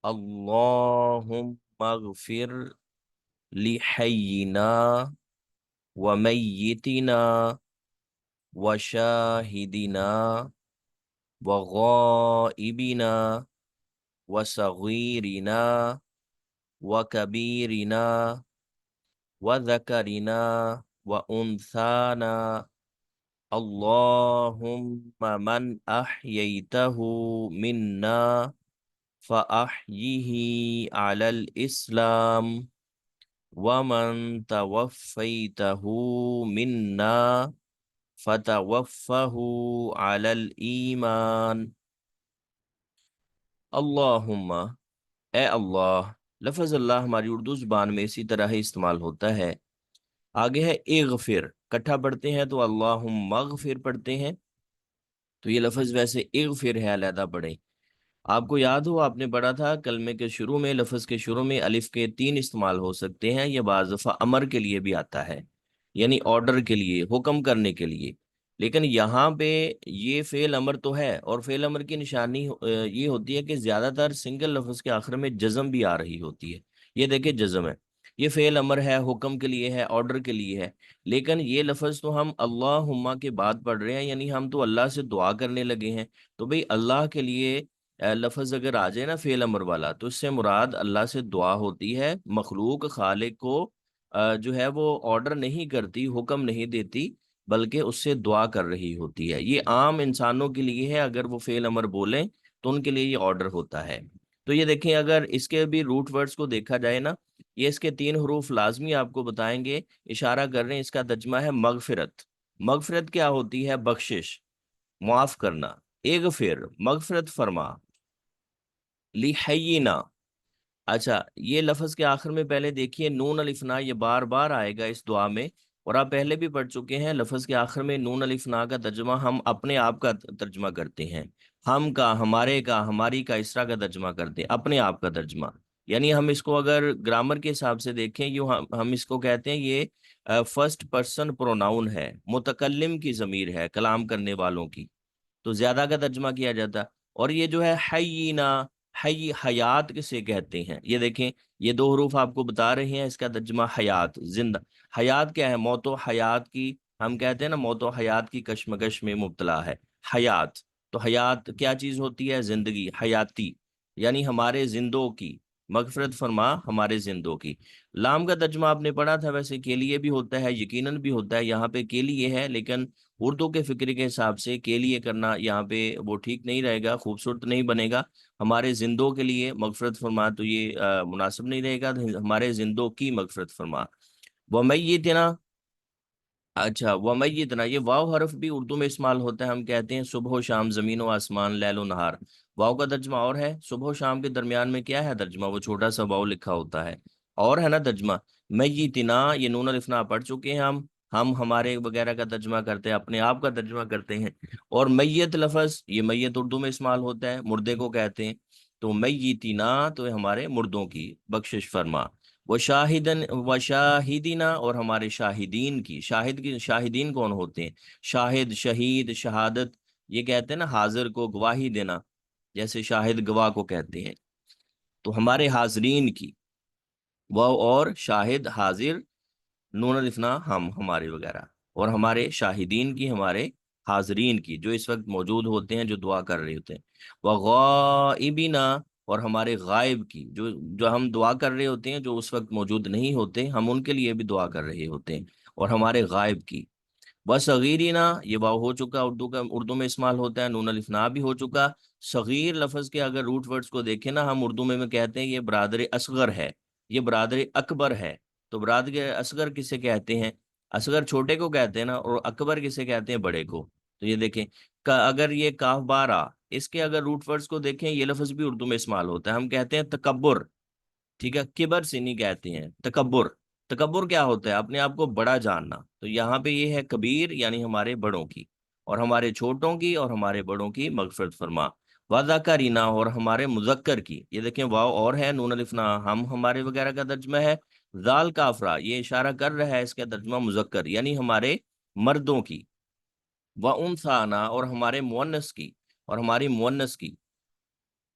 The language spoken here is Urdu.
اللهم اغفر لحينا وميتنا وشاهدنا وغائبنا وصغيرنا وكبيرنا وذكرنا وأنثانا. اللهم من أحييته منا فأحيه على الإسلام، ومن توفيته منا فتوفه على الإيمان. اللہم، اے اللہ. لفظ اللہ ہماری اردو زبان میں اسی طرح ہی استعمال ہوتا ہے. آگے ہے اغفر، کٹھا پڑھتے ہیں تو اللہم اغفر پڑھتے ہیں، تو یہ لفظ ویسے اغفر ہے، علیحدہ پڑھیں. آپ کو یاد ہو آپ نے پڑھا تھا کلمے کے شروع میں، لفظ کے شروع میں الف کے 3 استعمال ہو سکتے ہیں. یہ بعض دفعہ امر کے لیے بھی آتا ہے، یعنی آرڈر کے لیے، حکم کرنے کے لیے. لیکن یہاں پہ یہ فعل امر تو ہے، اور فعل امر کی نشانی یہ ہوتی ہے کہ زیادہ تر سنگل لفظ کے آخر میں جزم بھی آ رہی ہوتی ہے. یہ دیکھیں جزم ہے، یہ فعل امر ہے، حکم کے لیے ہے، آرڈر کے لیے ہے. لیکن یہ لفظ تو ہم اللہم کے بعد پڑھ رہے ہیں، یعنی ہم تو اللہ سے دعا کرنے لگے ہیں. تو بھئی اللہ کے لیے لفظ اگر آ جائے نا فعل امر والا، تو اس سے مراد اللہ سے دعا ہوتی ہے. مخلوق خالق کو جو ہے وہ آرڈر نہیں کرتی، حکم نہیں دیتی، بلکہ اس سے دعا کر رہی ہوتی ہے. یہ عام انسانوں کے لیے ہے، اگر وہ فعل امر بولیں تو ان کے لیے یہ آرڈر ہوتا ہے. تو یہ دیکھیں اگر اس کے بھی روٹ ورڈز کو دیکھا جائے نا، یہ اس کے 3 حروف لازمی آپ کو بتائیں گے، اشارہ کر رہے ہیں. اس کا ترجمہ ہے مغفرت. مغفرت کیا ہوتی ہے؟ بخشش، معاف کرنا. اغفر، مغفرت فرما. لحینا، اچھا یہ لفظ کے آخر میں پہلے دیکھیے نون الف نا، یہ بار بار آئے گا اس دعا میں، اور آپ پہلے بھی پڑھ چکے ہیں. لفظ کے آخر میں نون الف نا کا ترجمہ ہم اپنے آپ کا ترجمہ کرتے ہیں، ہم کا، ہمارے کا، ہماری کا، اس طرح کا ترجمہ کرتے ہیں، اپنے آپ کا ترجمہ. یعنی ہم اس کو اگر گرامر کے حساب سے دیکھیں، یوں ہم اس کو کہتے ہیں یہ فرسٹ پرسن پروناؤن ہے، متکلم کی ضمیر ہے، کلام کرنے والوں کی، تو زیادہ کا ترجمہ کیا جاتا. اور یہ جو ہے حیینا، حی، حیات کسے کہتے ہیں؟ یہ دیکھیں یہ 2 حروف آپ کو بتا رہے ہیں، اس کا ترجمہ حیات، زندہ. حیات کیا ہے؟ موت و حیات کی، ہم کہتے ہیں نا موت و حیات کی کشمکش میں مبتلا ہے حیات. تو حیات کیا چیز ہوتی ہے؟ زندگی، حیاتی، یعنی ہمارے زندوں کی. مغفرت فرما ہمارے زندوں کی. لام کا ترجمہ آپ نے پڑھا تھا، ویسے کے لیے بھی ہوتا ہے، یقیناً بھی ہوتا ہے. یہاں پہ کے لیے ہے، لیکن اردو کے فکر کے حساب سے کے لیے کرنا یہاں پہ وہ ٹھیک نہیں رہے گا، خوبصورت نہیں بنے گا. ہمارے زندوں کے لیے مغفرت فرما تو یہ مناسب نہیں رہے گا. ہمارے زندوں کی مغفرت فرما. ومیتنا، اچھا ومیتنا، یہ واو حرف بھی اردو میں استعمال ہوتا ہے. ہم کہتے ہیں صبح و شام، زمین و آسمان، لیل و نہار. واو کا ترجمہ اور ہے. صبح و شام کے درمیان میں کیا ہے ترجمہ؟ وہ چھوٹا سا واو لکھا ہوتا ہے، اور ہے نا ترجمہ. میتنا، یہ نون الف نا پڑھ چکے ہیں ہم ہمارے وغیرہ کا ترجمہ کرتے ہیں، اپنے آپ کا ترجمہ کرتے ہیں. اور میت لفظ، یہ میت اردو میں استعمال ہوتا ہے، مردے کو کہتے ہیں. تو میتنا تو ہمارے مردوں کی بخشش فرما. وہ شاہدن و شاہدینا، اور ہمارے شاہدین کی. شاہد کی، شاہدین کون ہوتے ہیں؟ شاہد، شہید، شہادت، یہ کہتے ہیں نا حاضر کو گواہی دینا، جیسے شاہد گواہ کو کہتے ہیں. تو ہمارے حاضرین کی، وہ اور شاہد، حاضر، نون الفنا ہم، ہمارے وغیرہ. اور ہمارے شاہدین کی، ہمارے حاضرین کی جو اس وقت موجود ہوتے ہیں، جو دعا کر رہے ہوتے ہیں. وغائبینا، اور ہمارے غائب کی، جو ہم دعا کر رہے ہوتے ہیں، جو اس وقت موجود نہیں ہوتے، ہم ان کے لیے بھی دعا کر رہے ہوتے ہیں. اور ہمارے غائب کی. وصغیرنا، یہ واو ہو چکا، اردو میں استعمال ہوتا ہے. نون الف نا بھی ہو چکا. صغیر لفظ کے اگر روٹ ورڈز کو دیکھیں نا، ہم اردو میں کہتے ہیں یہ برادر اصغر ہے، یہ برادر اکبر ہے. تو برادر اصغر کسے کہتے ہیں؟ اصغر چھوٹے کو کہتے ہیں نا، اور اکبر کسے کہتے ہیں؟ بڑے کو. تو یہ دیکھیں اگر یہ کاف بارا، اس کے اگر روٹ ورڈز کو دیکھیں، یہ لفظ بھی اردو میں استعمال ہوتا ہے. ہم کہتے ہیں تکبر، ٹھیک ہے، کبر سے نہیں کہتے ہیں تکبر. تکبر کیا ہوتا ہے؟ اپنے آپ کو بڑا جاننا. تو یہاں پہ یہ ہے کبیر، یعنی ہمارے بڑوں کی، اور ہمارے چھوٹوں کی، اور ہمارے بڑوں کی مغفرت فرما. وذکرنا، اور ہمارے مذکر کی. یہ دیکھیں واو اور ہے، نون الف نا ہم، ہمارے وغیرہ کا ترجمہ ہے. ذال کافرا، یہ اشارہ کر رہا ہے، اس کا ترجمہ مذکر، یعنی ہمارے مردوں کی. وانثانا، اور ہمارے مؤنث کی، اور ہماری مؤنث کی.